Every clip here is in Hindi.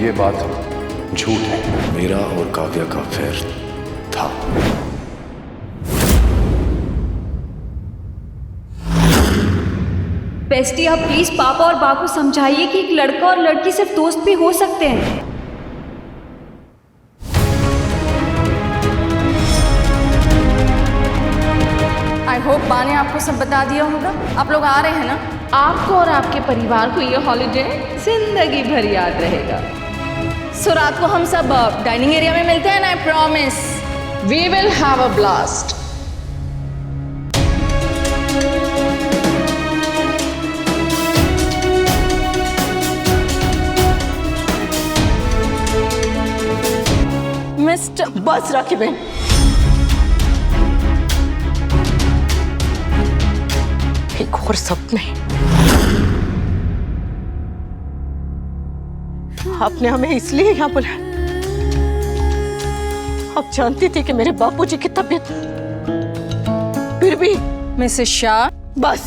ये बात झूठ है। मेरा और काव्या का अफेयर था। बेस्टी, आप प्लीज पापा और बा को समझाइए कि एक लड़का और लड़की सिर्फ दोस्त भी हो सकते हैं। आई होप बा ने आपको सब बता दिया होगा। आप लोग आ रहे हैं ना? आपको और आपके परिवार को ये हॉलिडे जिंदगी भर याद रहेगा। सो रात को हम सब डाइनिंग एरिया में मिलते हैं ना। I promise we will have a blast. Mister बस राखी बहन, एक और सपने। आपने हमें इसलिए यहाँ बुलाया। आप जानती थी कि मेरे बापूजी की तबीयत, फिर भी। मिसेस शाह, बस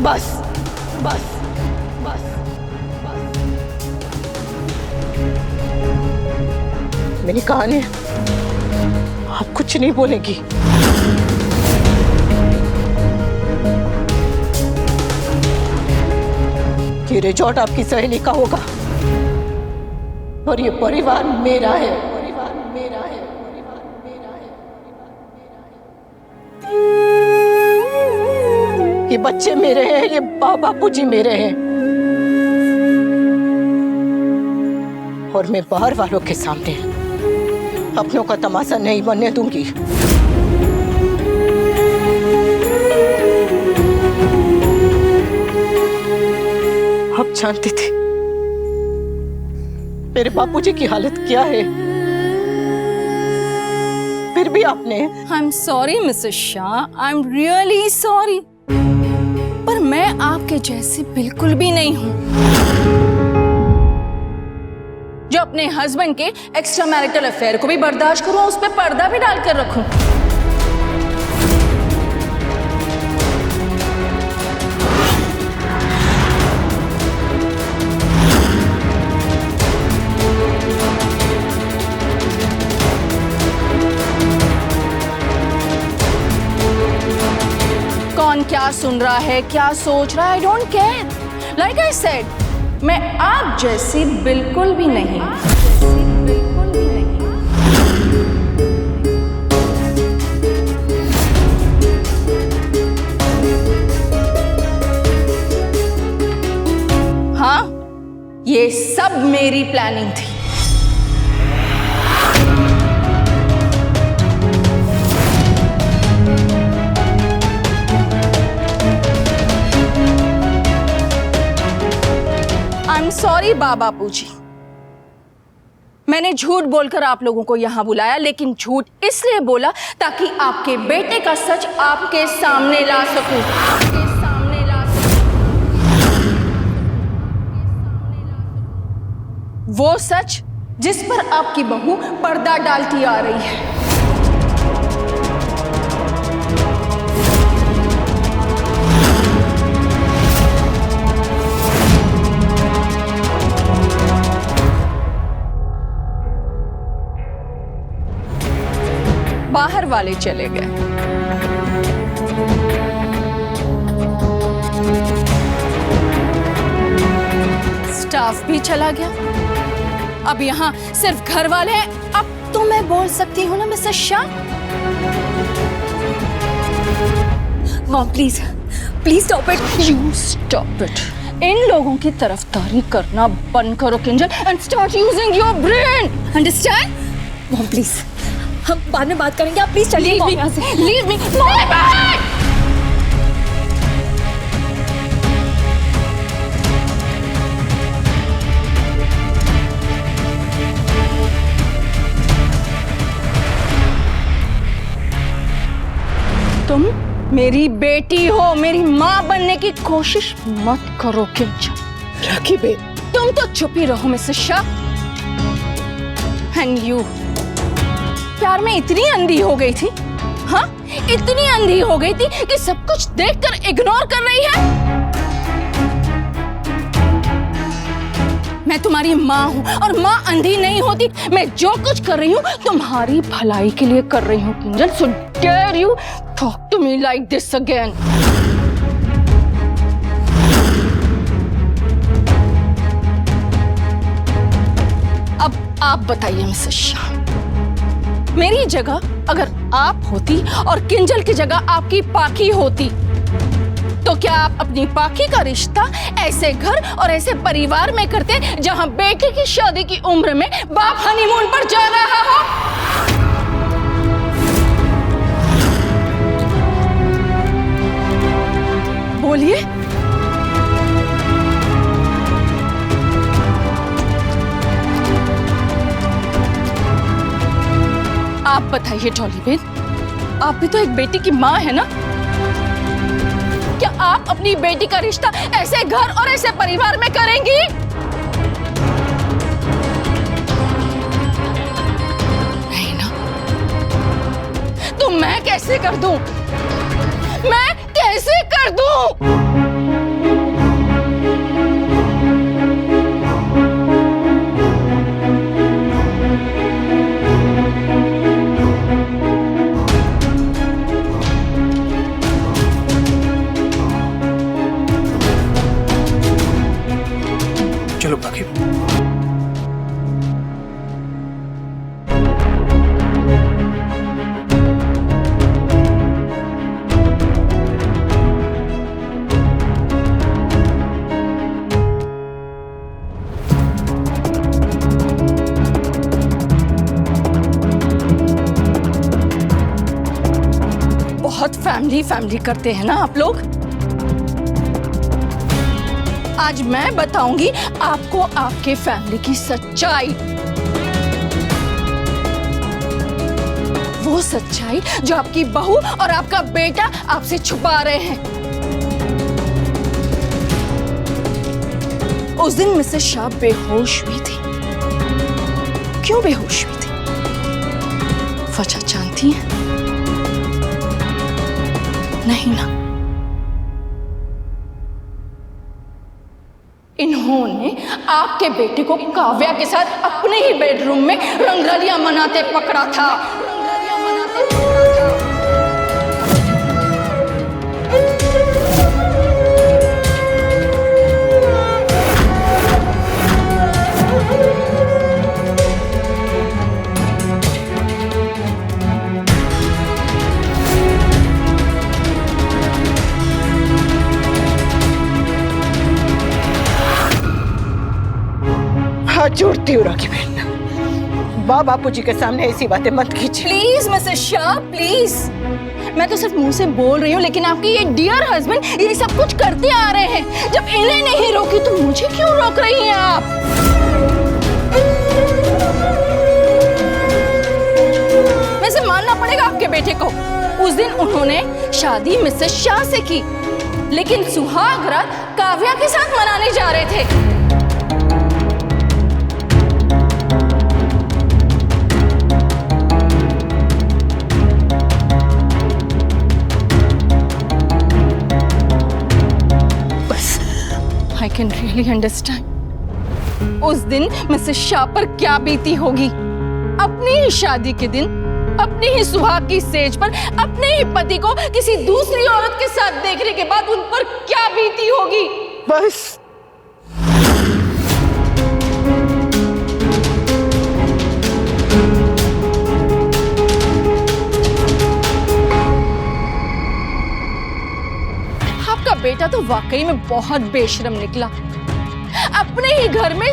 बस बस बस बस। मैंने कहा नहीं, आप कुछ नहीं बोलेगी। ये रिजॉर्ट आपकी सहेली का होगा और ये परिवार मेरा है। परिवार मेरा है। परिवार मेरा है। ये बच्चे मेरे हैं, ये बापूजी मेरे हैं। और मैं बाहर वालों के सामने अपनों का तमाशा नहीं बनने दूंगी। आप जानती थी मेरे बापूजी की हालत क्या है, फिर भी आपने। I am sorry Mrs Shah, I am really sorry, पर मैं आपके जैसी बिल्कुल भी नहीं हूं जो अपने हस्बैंड के एक्स्ट्रा मैरिटल अफेयर को भी बर्दाश्त करूं, उस पर पर्दा भी डालकर रखूं। कौन क्या सुन रहा है, क्या सोच रहा है, I don't care. Like I said, मैं आप जैसी बिल्कुल भी नहीं। हाँ, ये सब मेरी प्लानिंग थी। आई एम सॉरी बापूजी, मैंने झूठ बोलकर आप लोगों को यहां बुलाया, लेकिन झूठ इसलिए बोला ताकि आपके बेटे का सच आपके सामने ला सकूं। वो सच जिस पर आपकी बहू पर्दा डालती आ रही है। बाहर वाले चले गए, स्टाफ भी चला गया, अब यहाँ सिर्फ घर वाले हैं। अब तो मैं बोल सकती हूँ ना Mrs Shah? Mom please please stop it. You stop it. इन लोगों की तरफदारी करना बंद करो Kinjal, and start using your brain, understand? Mom please, हम बाद में बात करेंगे, आप प्लीज चलिए यहाँ से। Leave me. तुम मेरी बेटी हो, मेरी माँ बनने की कोशिश मत करो किंजल। राखी बे, तुम तो चुप ही रहो मिसेस शाह। एंड यू, प्यार में इतनी अंधी हो गई थी, हाँ इतनी अंधी हो गई थी कि सब कुछ देखकर इग्नोर कर रही है। मैं तुम्हारी माँ हूँ और माँ अंधी नहीं होती। मैं जो कुछ कर रही हूँ तुम्हारी भलाई के लिए कर रही हूँ Kinjal. So dare you talk to me like this again. अब आप बताइए मिसेस शाह, मेरी जगह अगर आप होती और किंजल की जगह आपकी पाखी होती तो क्या आप अपनी पाखी का रिश्ता ऐसे घर और ऐसे परिवार में करते जहां बेटे की शादी की उम्र में बाप हनीमून पर जा रहा हो? बोलिए। आप बताइए डॉली बेन, आप भी तो एक बेटी की माँ है ना? क्या आप अपनी बेटी का रिश्ता ऐसे घर और ऐसे परिवार में करेंगी? नहीं ना? तो मैं कैसे कर दूं? मैं कैसे कर दूं? चलो बाकी बहुत फैमिली करते हैं ना आप लोग। आज मैं बताऊंगी आपको आपके फैमिली की सच्चाई। वो सच्चाई जो आपकी बहू और आपका बेटा आपसे छुपा रहे हैं। उस दिन मिसेस शाह बेहोश हुई थी। क्यों बेहोश हुई थी? वजह जानती हैं? नहीं ना? इन्होंने आपके बेटे को काव्या के साथ अपने ही बेडरूम में रंगरलियां मनाते पकड़ा था। हाथ जोड़ती हूँ राखी बहन, बापू जी के सामने ऐसी बातें मत कीजिए। Please Mrs Shah please. मैं तो सिर्फ मुंह से बोल रही हूँ, लेकिन आपके ये डियर हस्बैंड ये सब कुछ करते आ रहे हैं। जब इन्हें नहीं रोकी तो मुझे क्यों रोक रही हैं आप? वैसे मानना पड़ेगा आपके बेटे को, उस दिन उन्होंने शादी मिसेस शाह से की, लेकिन सुहाग रात काव्या के साथ मनाने जा रहे थे। I can really understand उस दिन मिसेस शाह पर क्या बीती होगी। अपनी ही शादी के दिन, अपनी ही सुहाग की सेज पर अपने ही पति को किसी दूसरी औरत के साथ देखने के बाद उन पर क्या बीती होगी। बस आपका बेटा तो वाकई में बहुत बेशरम निकला। अपने ही घर में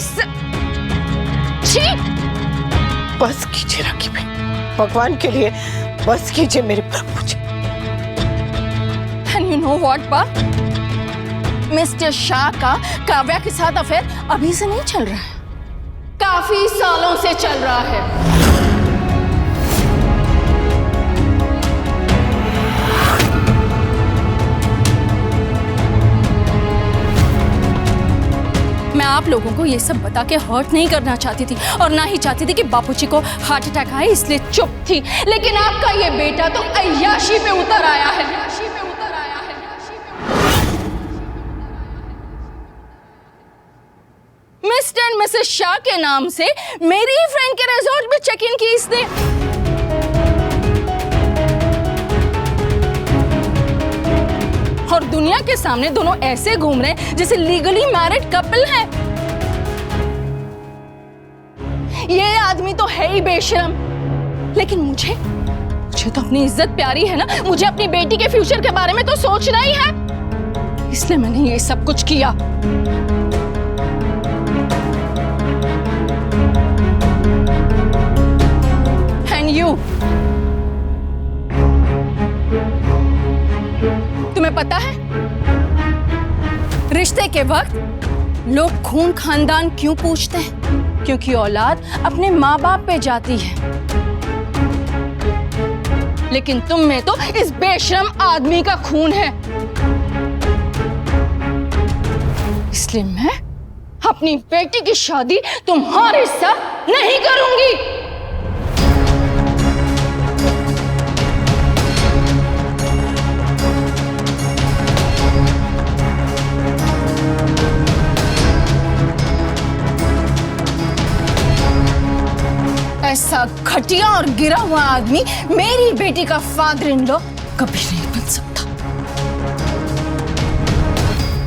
छी! बस कीजिए राखी बहन, भगवान के लिए बस कीजिए मेरे प्रभु जी। And you know what, बा? मिस्टर शाह का काव्या के साथ अफेयर अभी से नहीं चल रहा है, काफी सालों से चल रहा है। मैं आप लोगों को ये सब बता के हर्ट नहीं करना चाहती थी और ना ही चाहती थी कि बापूजी को हार्ट अटैक आए, इसलिए चुप थी। लेकिन आपका ये बेटा तो अय्याशी पे उतर आया है। मिस्टर एंड मिसेस शाह के नाम से मेरी ही फ्रेंड के रिजॉर्ट में चेक इन की इसने। और दुनिया के सामने दोनों ऐसे घूम रहे हैं जैसे लीगली मैरिड कपल हैं। ये आदमी तो है ही बेशरम, लेकिन मुझे तो अपनी इज्जत प्यारी है ना, मुझे अपनी बेटी के फ्यूचर के बारे में तो सोचना ही है, इसलिए मैंने ये सब कुछ किया। एंड यू, तुम्हें पता है रिश्ते के वक्त लोग खून खानदान क्यों पूछते हैं? क्योंकि औलाद अपने माँ बाप पे जाती है, लेकिन तुम में तो इस बेशरम आदमी का खून है, इसलिए मैं अपनी बेटी की शादी तुम्हारे साथ नहीं करूंगी। ऐसा घटिया और गिरा हुआ आदमी मेरी बेटी का फादर इन लॉ कभी नहीं बन सकता।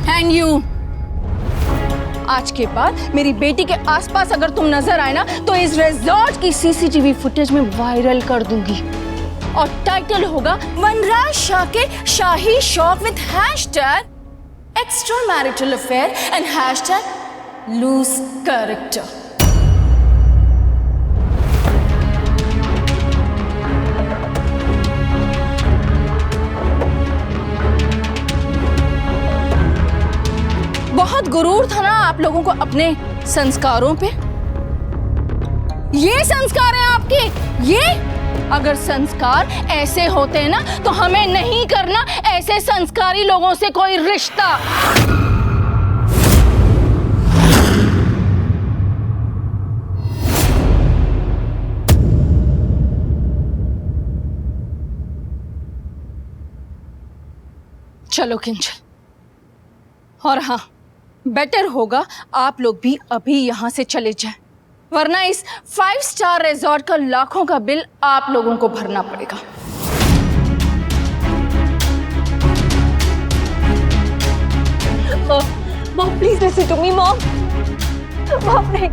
एंड यू, आज के बाद मेरी बेटी के आसपास अगर तुम नजर आए ना, तो इस रिजॉर्ट की सीसीटीवी फुटेज में वायरल कर दूंगी और टाइटल होगा वनराज शाह के शाही शौक with hashtag extra marital affair and hashtag loose character. बहुत गुरूर था ना आप लोगों को अपने संस्कारों पे। ये संस्कार है आपके, ये अगर संस्कार ऐसे होते ना तो हमें नहीं करना ऐसे संस्कारी लोगों से कोई रिश्ता। चलो किंजल, और हाँ, बेटर होगा आप लोग भी अभी यहां से चले जाएं, वरना इस 5 स्टार रिजॉर्ट का लाखों का बिल आप लोगों को भरना पड़ेगा। Mom please listen to me mom. Mom नहीं।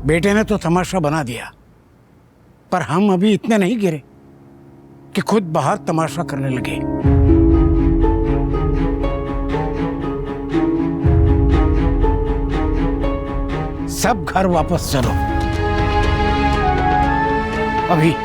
बेटे ने तो तमाशा बना दिया, पर हम अभी इतने नहीं गिरे कि खुद बाहर तमाशा करने लगे। सब घर वापस चलो अभी।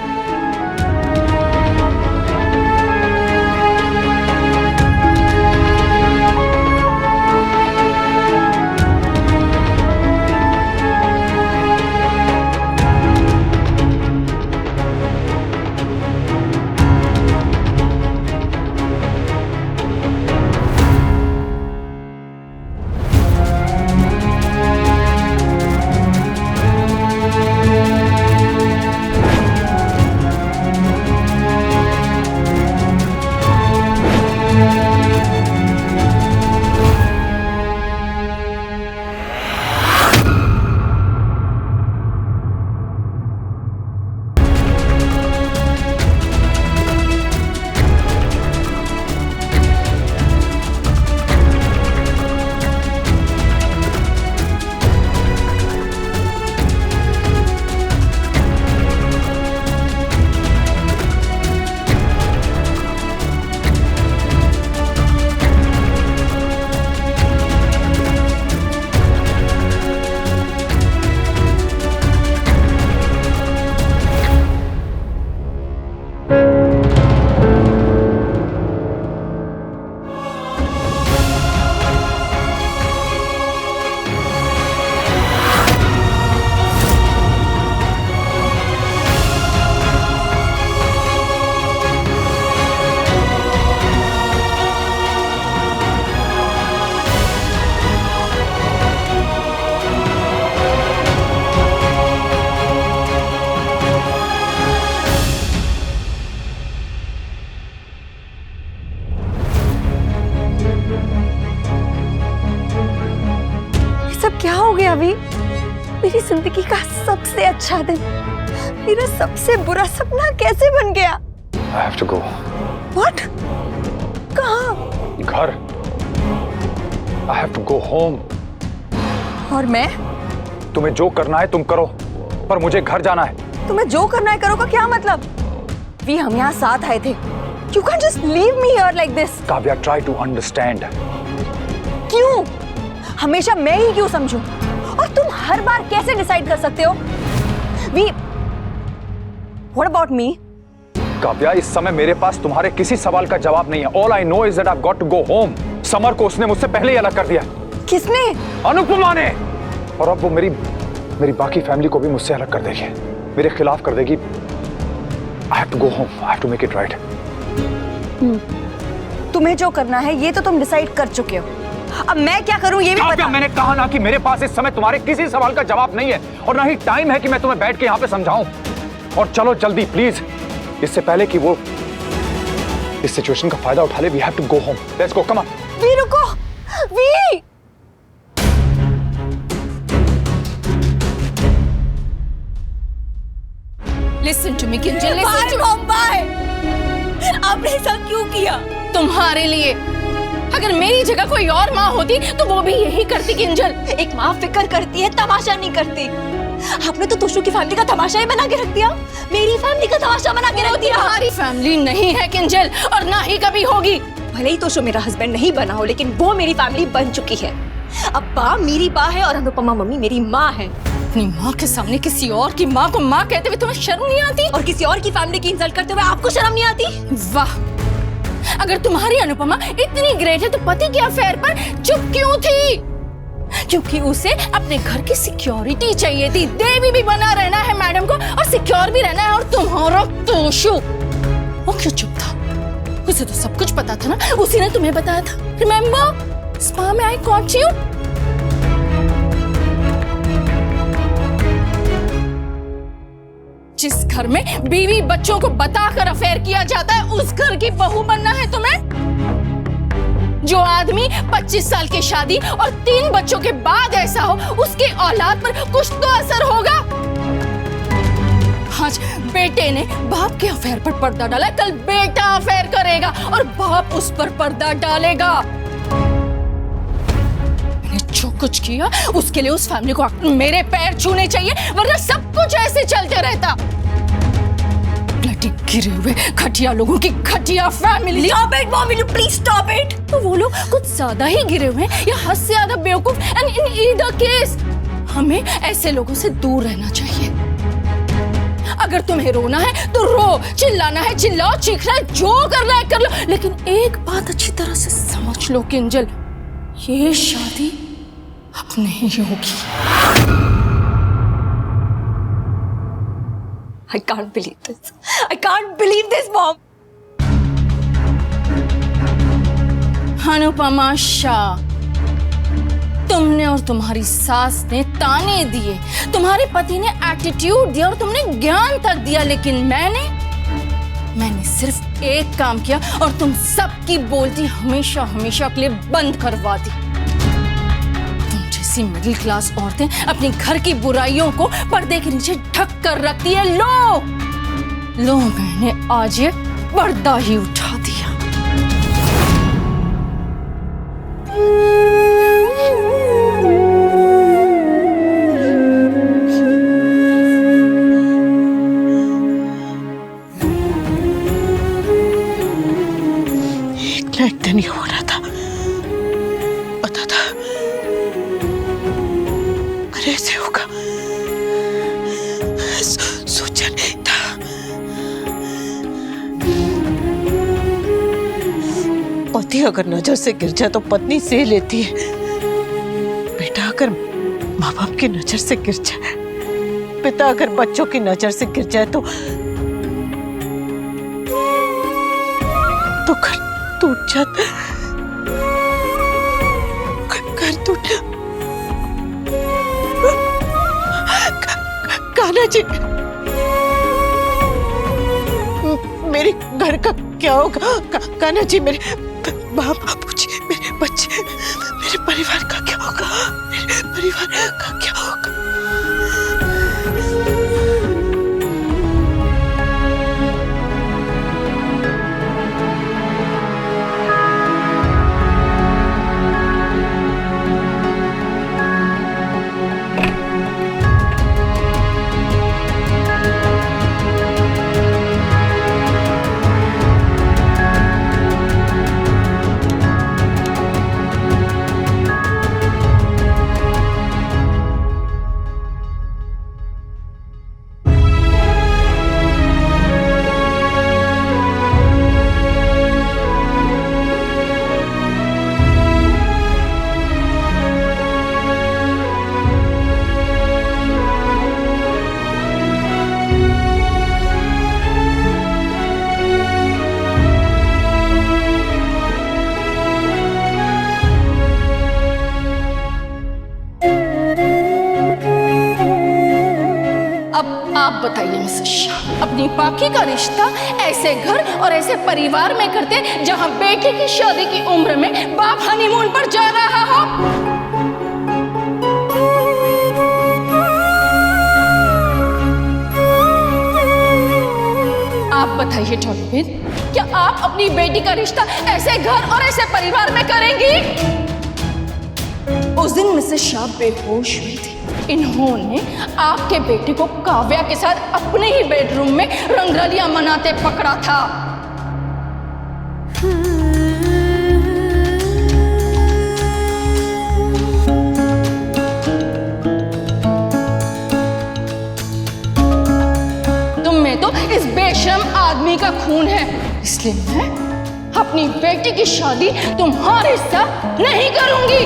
वी, मेरी जिंदगी का सबसे अच्छा दिन मेरा सबसे बुरा सपना कैसे बन गया? I have to go. What? कहाँ? घर। I have to go home. और मैं? तुम्हें जो करना है तुम करो, पर मुझे घर जाना है। तुम्हें जो करना है करो का क्या मतलब? वी, हम यहाँ साथ आए थे। You can't just leave me here like this. Kavya, try to understand. क्यों? हमेशा मैं ही क्यों समझूं? और तुम हर बार कैसे डिसाइड कर सकते हो? वी, what about me? काव्या, इस समय मेरे पास तुम्हारे किसी सवाल का जवाब नहीं है। All I know is that I've got to go home. Summer को उसने मुझसे पहले ही अलग कर दिया। किसने? अनुपमा ने। और अब वो मेरी बाकी फैमिली को भी मुझसे अलग कर देगी, मेरे खिलाफ कर देगी। I have to go home. I have to make it right. तुम्हें जो करना है ये तो तुम डिसाइड कर चुके हो। अब मैं क्या करूं ये भी बता। मैंने कहा ना कि मेरे पास इस समय तुम्हारे किसी सवाल का जवाब नहीं है, और ना ही टाइम है कि मैं तुम्हें बैठ के यहाँ पे समझाऊं। और चलो जल्दी प्लीज, इससे पहले कि वो इस सिचुएशन का फायदा उठा ले। We have to go home. Let's go. Come on. वी रुको, वी। Listen to me, Kinjal. Listen to me. Bye. आपने ऐसा क्यों किया? तुम्हारे लिए। अगर मेरी जगह कोई और माँ होती तो वो भी यही करती किंजल। एक माँ फिक्र करती है, तमाशा नहीं करती। आपने तो तोशु की फैमिली का तमाशा ही बना के रख दिया। मेरी फैमिली का तमाशा बना के रख दिया। हमारी फैमिली नहीं है किंजल, और ना ही कभी होगी। भले ही तोशु मेरा हस्बैंड नहीं बना हो, लेकिन वो मेरी फैमिली बन चुकी है। अब बा मेरी बा है और अनुपमा मम्मी मेरी माँ है। अपनी माँ के सामने किसी और की माँ को माँ कहते हुए तुम्हें शर्म नहीं आती? और किसी और की फैमिली की इंसल्ट करते हुए आपको शर्म नहीं आती? वाह, अगर तुम्हारी अनुपमा इतनी ग्रेट है तो पति के अफेयर पर चुप क्यों थी? क्योंकि उसे अपने घर की सिक्योरिटी चाहिए थी। देवी भी बना रहना है मैडम को, और सिक्योर भी रहना है। और तुम्हारा तोशु, वो क्यों चुप था? उसे तो सब कुछ पता था ना, उसी ने तुम्हें बताया था। रिमेम्बर, स्पा में आई कॉट यू। जिस घर में बीवी बच्चों को बताकर अफेयर किया जाता है, उस घर की बहू बनना है तुम्हें? जो आदमी 25 साल की शादी और 3 बच्चों के बाद ऐसा हो, उसके औलाद पर कुछ तो असर होगा। आज बेटे ने बाप के अफेयर पर पर्दा डाला, कल बेटा अफेयर करेगा और बाप उस पर पर्दा डालेगा। मैंने जो कुछ किया उसके लिए उस फैमिली को मेरे पैर छूने चाहिए, वरना सब कुछ ऐसे चलते रहता। गिरे हुए घटिया लोगों की घटिया family. Stop it, Mom, will you please stop it? तो वो लोग कुछ ज्यादा ही गिरे हुए हैं या हद से ज्यादा बेवकूफ। And in either case, हमें ऐसे लोगों से दूर रहना चाहिए। अगर तुम्हें रोना है तो रो, चिल्लाना है चिल्लाओ, चीखना है जो करना है कर लो, लेकिन एक बात अच्छी तरह से समझ लो किंजल, ये शादी अब नहीं होगी। I can't believe this. I can't believe this, Mom. Anupama Shah, तुमने और तुम्हारी सास ने ताने दिए, तुम्हारे पति ने एटीट्यूड दिया और तुमने ज्ञान तक दिया, लेकिन मैंने सिर्फ एक काम किया और तुम सबकी बोलती हमेशा हमेशा के लिए बंद करवा दी। मिडिल क्लास औरतें अपने घर की बुराइयों को पर्दे के नीचे ढक कर रखती है। लो मैंने आज ये पर्दा ही उठा दिया। एक लाइक नहीं हो रहा था, पता था ऐसे होगा, सोचा नहीं था। पति अगर नजर से गिर जाए तो पत्नी से लेती है, बेटा अगर माँ बाप की नजर से गिर जाए, पिता अगर बच्चों की नजर से गिर जाए तो घर टूट जाता, घर टूट। कान्हा जी, मेरे घर का क्या होगा? कान्हा जी, मेरे बाप, बापूजी, मेरे बच्चे, मेरे परिवार का क्या होगा? मेरे परिवार का क्या होगा? आप बताइए मिसेस शाह, अपनी बाकी का रिश्ता ऐसे घर और ऐसे परिवार में करते जहां बेटे की शादी की उम्र में बाप हनीमून पर जा रहा हो। आप बताइए डॉल्फिन, क्या आप अपनी बेटी का रिश्ता ऐसे घर और ऐसे परिवार में करेंगी? उस दिन मिसेस शाह बेहोश हुई थी। इन्होंने आपके बेटे को काव्या के साथ अपने ही बेडरूम में रंगरलियां मनाते पकड़ा था। तुम में तो इस बेशर्म आदमी का खून है, इसलिए मैं अपनी बेटी की शादी तुम्हारे साथ नहीं करूंगी।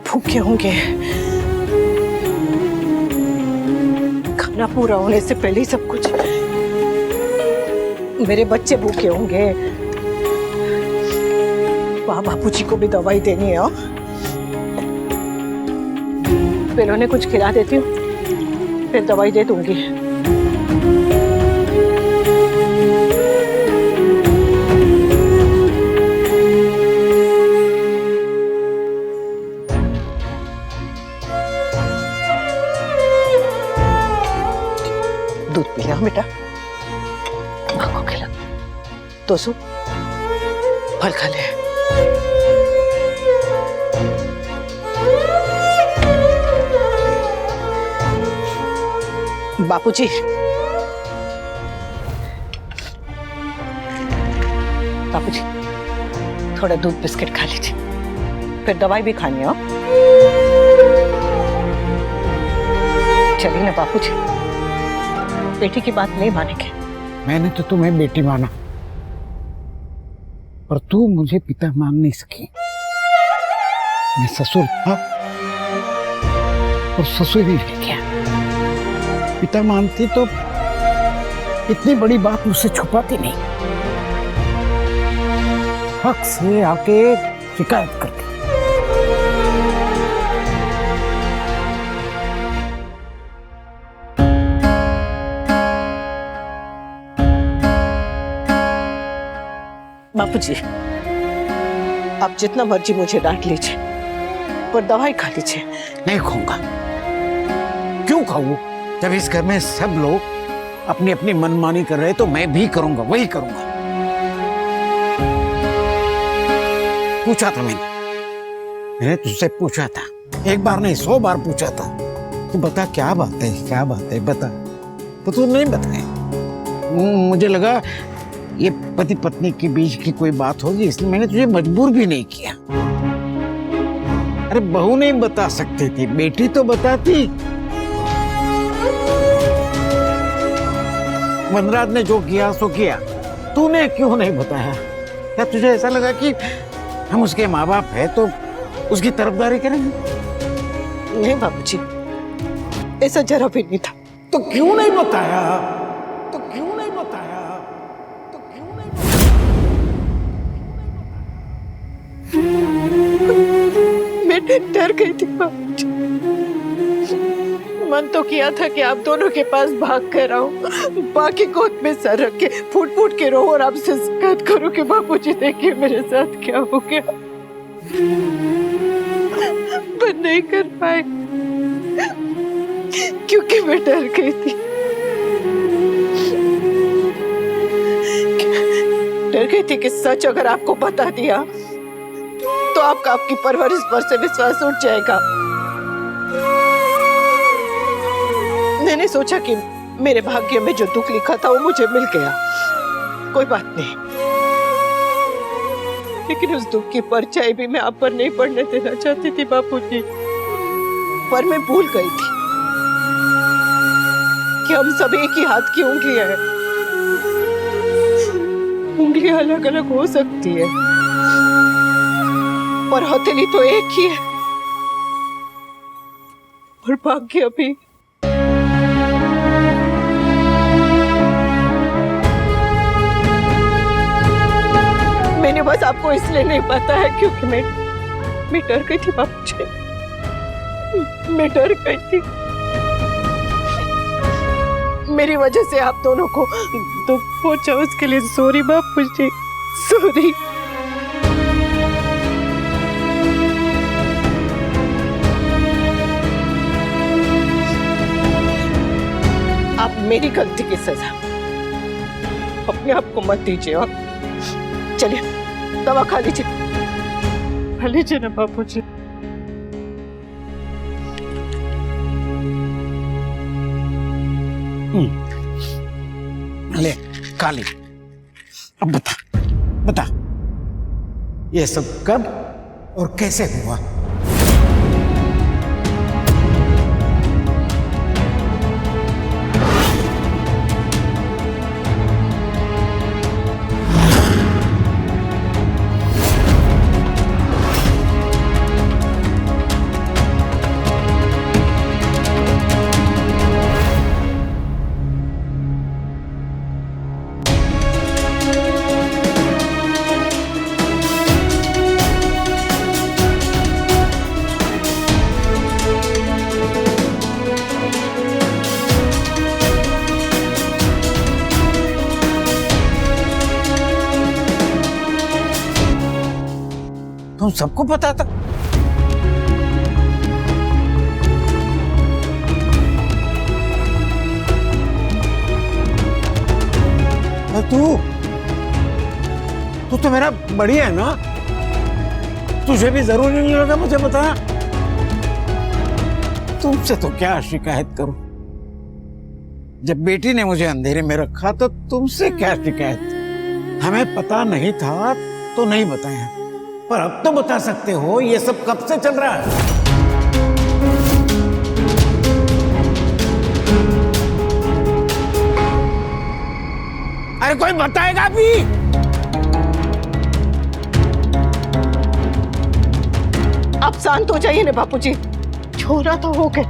भूखे होंगे, खाना पूरा होने से पहले ही सब कुछ। मेरे बच्चे भूखे होंगे, वहां बापूजी को भी दवाई देनी है। फिर उन्हें कुछ खिला देती हूँ, फिर दवाई दे दूंगी। दूध पी लिया बेटा, माँ को खिला। तो सु फल खा ले। बापूजी, बापूजी थोड़ा दूध बिस्किट खा लीजिए, फिर दवाई भी खानी है। चलिए ना बापूजी, बेटी की बात नहीं मानेंगे। मैंने तो तुम्हें बेटी माना, पर तू मुझे पिता मान नहीं सकी। मैं ससुर था और ससुर ही रह गया। पिता मानती तो इतनी बड़ी बात मुझसे छुपाती नहीं, हक से आके शिकायत करती। बापूजी, आप जितना मर्जी मुझे डांट लीजिए, पर दवाई खा लीजिए। नहीं खाऊंगा। क्यों खाऊं? जब इस घर में सब लोग अपनी अपनी मनमानी कर रहे तो मैं भी करूंगा, वही करूंगा। पूछा था मैंने तुझसे पूछा था, एक बार नहीं 100 बार पूछा था। तू बता क्या बात है, क्या बात है बता। तो तू नहीं बताया। मुझे लगा ये पति पत्नी के बीच की कोई बात होगी, इसलिए मैंने तुझे मजबूर भी नहीं किया। अरे बहू नहीं बता सकती थी, बेटी तो बताती। वनराज ने जो किया सो किया, तूने क्यों नहीं बताया? क्या तुझे ऐसा लगा कि हम उसके माँ बाप है तो उसकी तरफदारी करेंगे? नहीं बाबूजी, ऐसा जरा भी नहीं था। तो क्यों नहीं बताया? तो क्यों नहीं बताया? तो क्यों नहीं बताया? मैं डर गई थी बाबूजी। मन तो किया था कि आप दोनों के पास भाग कर आऊं, बाकी गोद में सर रख के फूट फूट के रो और आपसे शिकायत करूं कि बाबूजी देखिए मेरे साथ क्या हो गया। पर नहीं कर पाए क्योंकि मैं डर गई थी। डर गई थी कि सच अगर आपको बता दिया तो आपकी परवरिश पर से विश्वास उठ जाएगा। मैंने सोचा कि मेरे भाग्य में जो दुख लिखा था वो मुझे मिल गया, कोई बात नहीं। लेकिन उस दुख की परछाई भी मैं आप पर नहीं पड़ने देना चाहती थी बापूजी। पर मैं भूल गई थी कि हम सब एक ही हाथ की उंगलियां हैं। उंगलियां अलग अलग हो सकती है पर हथेली तो एक ही है। और भाग्य भी। मैंने बस आपको इसलिए नहीं पता है क्योंकि मैं डर गई थी बापूजी। मैं डर गई थी। मेरी वजह से आप दोनों को दुख पहुंचा, उसके लिए सॉरी बापूजी, सॉरी। आप मेरी गलती की सजा अपने आप को मत दीजिए। और चलिए दवा खा लीजिए ना बापूजी। ले काली, अब बता ये सब कब और कैसे हुआ? तुम सबको पता था? तू तो मेरा बड़ी है ना, तुझे भी जरूरी नहीं लगा मुझे बताना? तुमसे तो क्या शिकायत करूं? जब बेटी ने मुझे अंधेरे में रखा तो तुमसे क्या शिकायत? हमें पता नहीं था तो नहीं बताया, पर अब तो बता सकते हो ये सब कब से चल रहा है? अरे कोई बताएगा भी? आप शांत हो जाइए ना बापूजी, छोरा तो हो गए।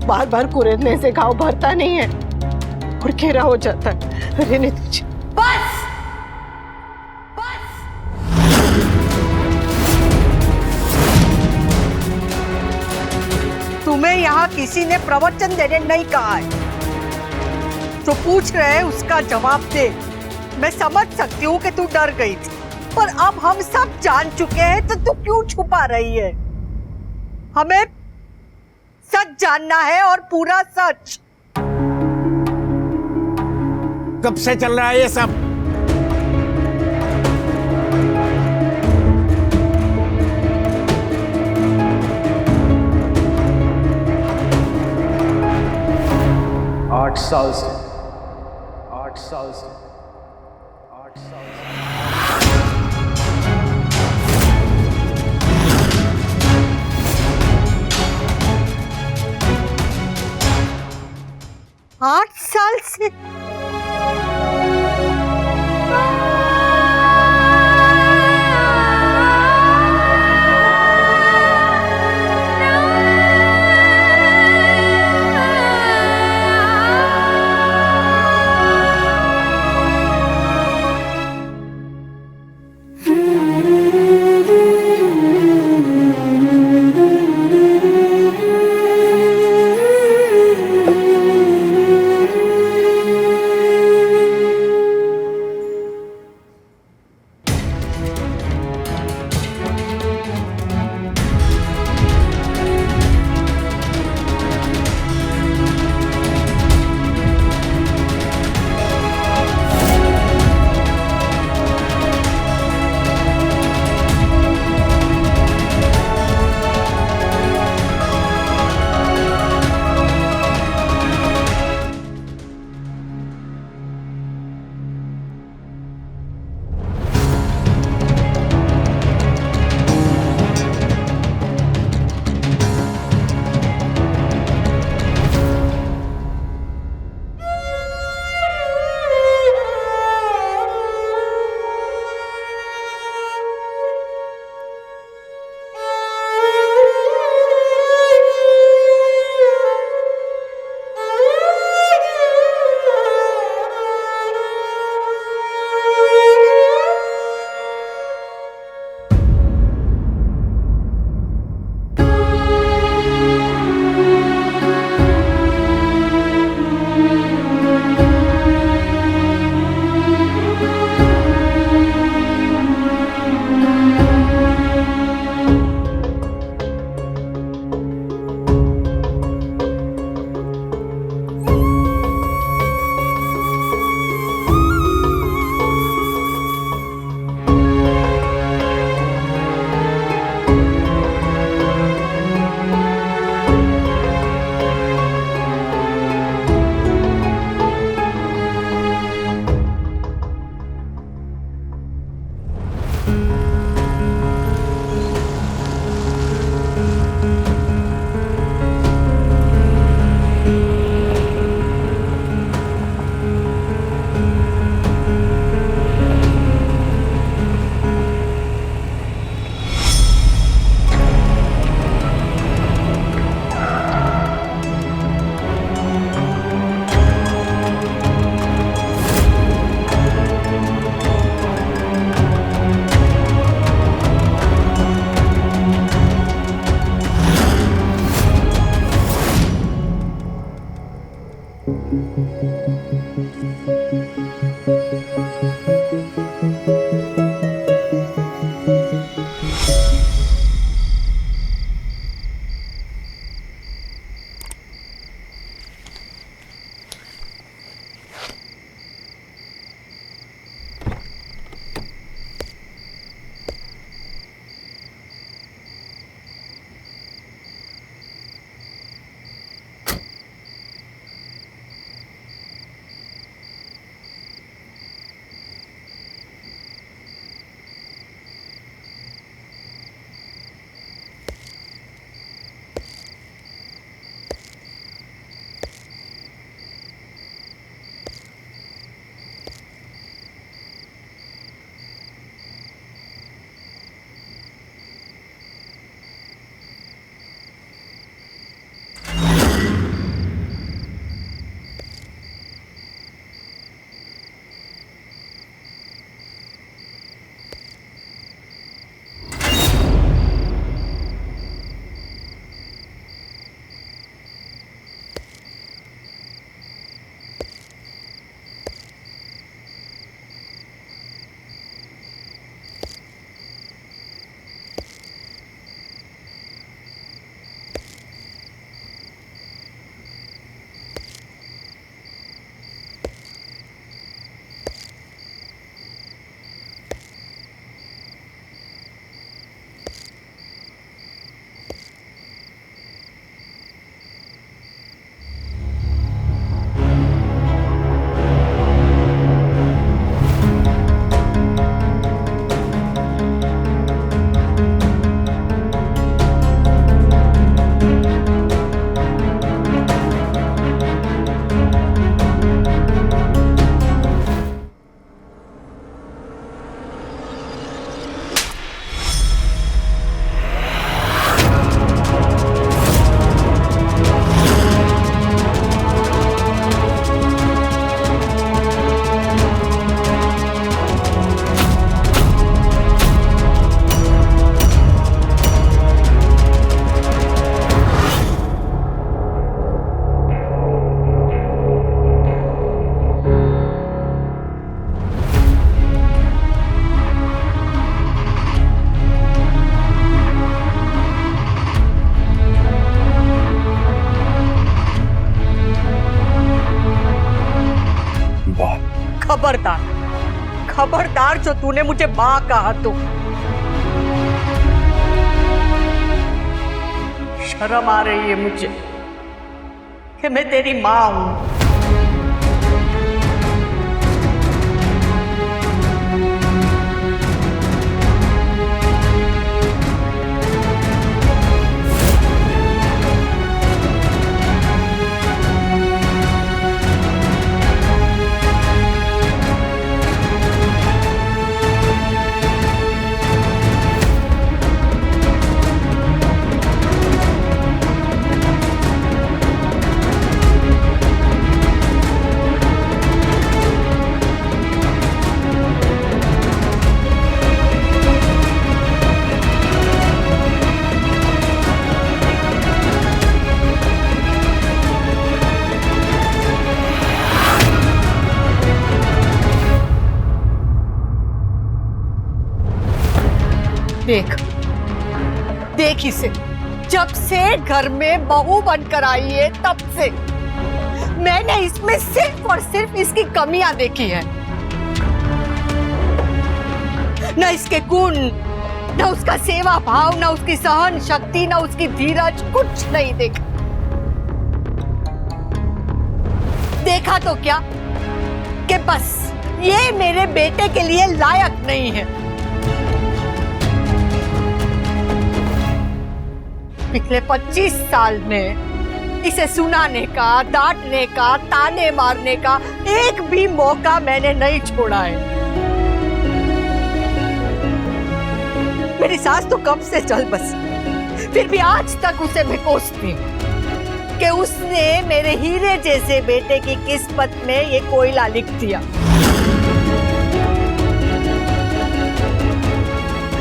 बार बार कुरेदने से घाव भरता नहीं है और घेरा हो जाता है। रहने दीजिए। तुम्हें यहाँ किसी ने प्रवचन देने नहीं कहा है। जो पूछ रहे हैं उसका जवाब दे। मैं समझ सकती हूँ कि तू डर गई थी, पर अब हम सब जान चुके हैं तो तू क्यों छुपा रही है? हमें सच जानना है और पूरा सच। कब से चल रहा है ये सब? आठ साल से। 8 साल से। खबरदार, खबरदार जो तूने मुझे माँ कहा तो। शर्म आ रही है मुझे कि मैं तेरी माँ हूं। देख देख इसे, जब से घर में बहू बनकर आई है तब से मैंने इसमें सिर्फ और सिर्फ इसकी कमियां देखी है। न इसके गुण, न उसका सेवा भाव, न उसकी सहन शक्ति, न उसकी धीरज, कुछ नहीं देखा। देखा तो क्या कि बस ये मेरे बेटे के लिए लायक नहीं है। पिछले 25 साल में इसे सुनाने का, डांटने का, ताने मारने का एक भी मौका मैंने नहीं छोड़ा है। मेरी सास तो कब से चल बसी, फिर भी आज तक उसे मैं कोसती हूं कि उसने मेरे हीरे जैसे बेटे की किस्मत में ये कोयला लिख दिया।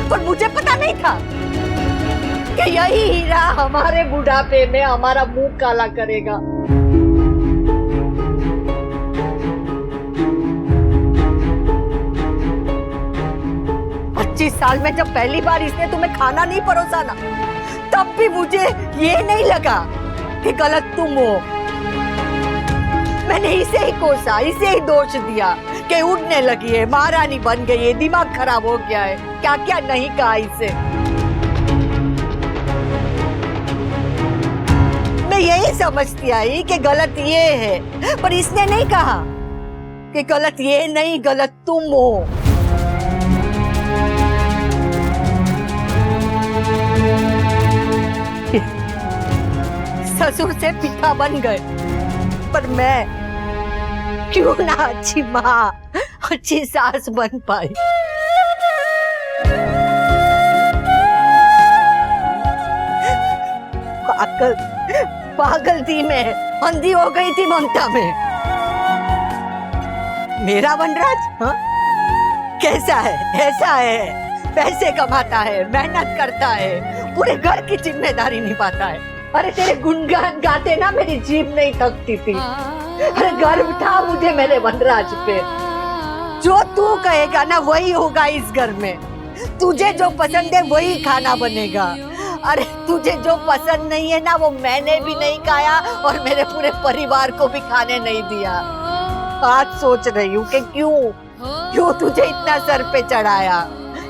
पर मुझे पता नहीं था कि यही हीरा हमारे बुढ़ापे में हमारा मुंह काला करेगा। 25 साल में जब पहली बार इसने तुम्हें खाना नहीं परोसा ना, तब भी मुझे ये नहीं लगा कि गलत तुम हो। मैंने इसे ही कोसा, इसे ही दोष दिया कि उड़ने लगी है, महारानी बन गई है, दिमाग खराब हो गया है, क्या क्या नहीं कहा इसे। मैं यही समझती आई कि गलत ये है, पर इसने नहीं कहा कि गलत ये नहीं, गलत तुम हो। ससुर से पिता बन गए, पर मैं क्यों ना अच्छी माँ, अच्छी सास बन पाई। पागल थी मैं, अंधी हो गई थी ममता में। मेरा वनराज हाँ? कैसा है? ऐसा है, पैसे कमाता है, मेहनत करता है, पूरे घर की जिम्मेदारी निभाता है। अरे तेरे गुणगान गाते ना मेरी जीभ नहीं थकती थी। अरे गर्व था मुझे मेरे वनराज पे। जो तू कहेगा ना वही होगा इस घर में। तुझे जो पसंद है वही खाना बनेगा। अरे तुझे जो पसंद नहीं है ना वो मैंने भी नहीं खाया और मेरे पूरे परिवार को भी खाने नहीं दिया। आज सोच रही हूँ कि क्यों तुझे इतना सर पे चढ़ाया।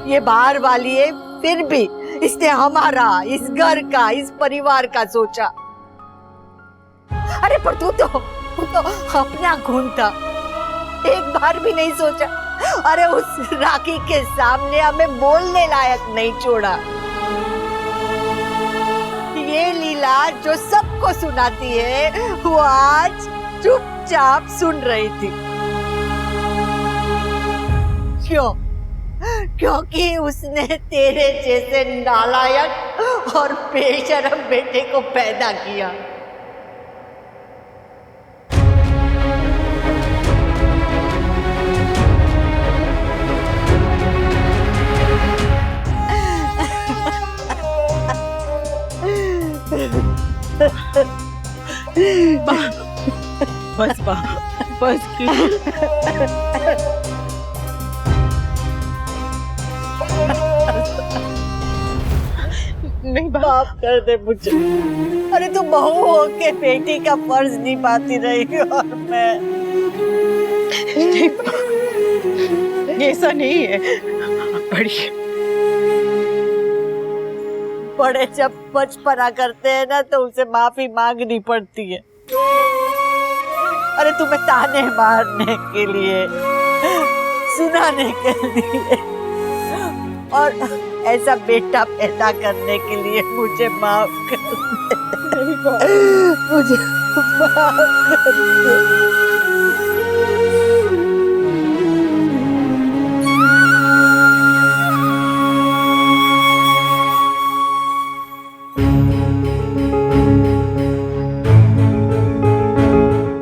ये बाहर वाली है, फिर भी इसने हमारा, इस घर का, इस परिवार का सोचा। अरे पर तू तो अपना खून था, एक बार भी नहीं सोचा। अरे उस राखी के सामने हमें बोलने लायक नहीं छोड़ा। ये लीला जो सबको सुनाती है वो आज चुपचाप सुन रही थी। क्यों? क्योंकि उसने तेरे जैसे नालायक और बेशरम बेटे को पैदा किया। बस बस नहीं, माफ कर दे मुझे। अरे तू बहू होके बेटी का फर्ज निभाती रही और मैं ऐसा नहीं है। बड़े जब बचपना करते हैं ना तो उसे माफी मांगनी पड़ती है। अरे तुम्हें ताने मारने के लिए, सुनाने के लिए और ऐसा बेटा पैदा करने के लिए मुझे माफ कर दे। मुझे माफ कर दे।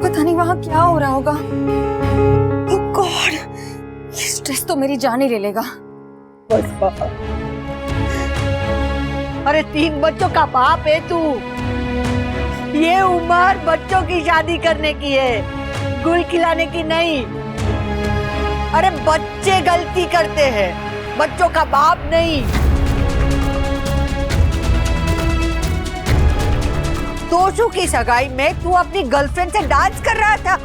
पता नहीं वहां क्या हो रहा होगा। ओह गॉड, ये स्ट्रेस तो मेरी जान ही ले लेगा। बस बाबा। अरे 3 बच्चों का बाप है तू। ये उम्र बच्चों की शादी करने की है, गुल खिलाने की नहीं। अरे बच्चे गलती करते हैं, बच्चों का बाप नहीं। तोशु की सगाई में तू अपनी गर्लफ्रेंड से डांस कर रहा था,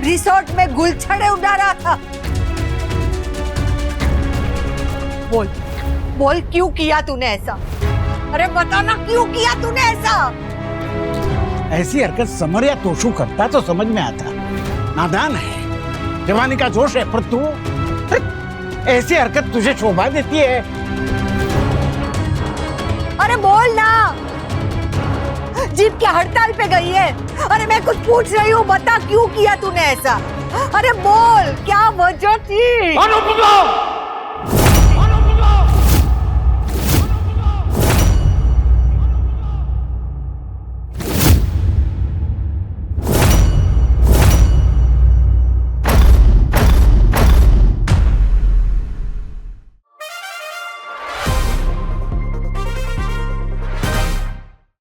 रिसोर्ट में गुलछड़े उड़ा रहा था। बोल बोल क्यों किया तूने ऐसा? अरे बता ना क्यों किया तूने ऐसा? ऐसी हरकत समर या तोशु करता तो समझ में आता। नादान है, जवानी का जोश है, पर तू ऐसी हरकत तुझे शोभा देती है? अरे बोल ना, जीप क्या हड़ताल पे गई है? अरे मैं कुछ पूछ रही हूँ, बता क्यों किया तूने ऐसा? अरे बोल क्या वजह थी? अनुपमा!